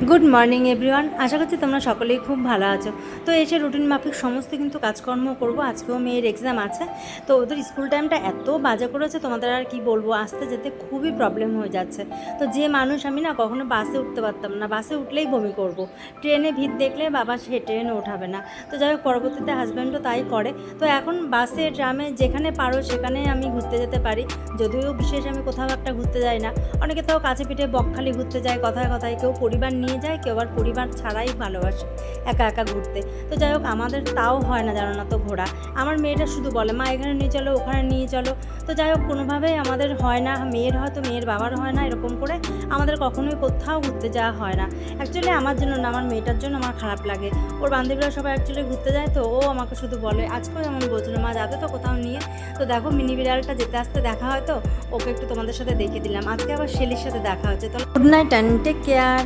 Good morning everyone, আশা করছি তোমরা সকলেই খুব ভালো আছো। তো এসে রুটিন মাফিক সমস্ত কিন্তু কাজকর্ম করব। আজকেও মেয়ের এক্সাম আছে, তো ওদের স্কুল টাইমটা এত বাজে করেছে, তোমাদের আর কি বলবো, আসতে যেতে খুবই প্রবলেম হয়ে যাচ্ছে। তো যে মানুষ আমি না কখনো বাসে উঠতে পারতাম না, বাসে উঠলেই বমি করব, ট্রেনে ভিড় দেখলে বাবা সে ট্রেনে ওঠাবে না। তো যাই হোক, পরবর্তীতে হাজব্যান্ডও তাই করে। তো এখন বাসে ট্রামে যেখানে পারো সেখানে আমি ঘুরতে যেতে পারি, যদিও বিশেষ আমি কোথাও একটা ঘুরতে যাই না। অনেকে তাও কাছে পিঠে বকখালি ঘুরতে যায়, কথায় কথায় কেউ পরিবার নিয়ে যায়, কেউ আবার পরিবার ছাড়াই ভালোবাসে একা একা ঘুরতে। তো যাই হোক, আমাদের তাও হয় না, জানো না তো ঘোরা। আমার মেয়েটা শুধু বলে মা এখানে নিয়ে চলো, ওখানে নিয়ে চলো। তো যাই হোক, কোনোভাবেই আমাদের হয় না, মেয়ের হয়তো মেয়ের বাবার হয় না, এরকম করে আমাদের কখনোই কোথাও ঘুরতে যাওয়া হয় না। অ্যাকচুয়ালি আমার জন্য না, আমার মেয়েটার জন্য আমার খারাপ লাগে। ওর বান্ধবীরা সবাই অ্যাকচুয়ালি ঘুরতে যায়, তো ও আমাকে শুধু বলে, আজকেও যেমন বলছিল মা যাবে তো কোথাও নিয়ে। তো দেখো, মিনি বিড়ালটা যেতে আসতে দেখা হয়, তো ওকে একটু তোমাদের সাথে দেখে দিলাম। আজকে আবার শেলির সাথে দেখা হচ্ছে। তো good night and take care.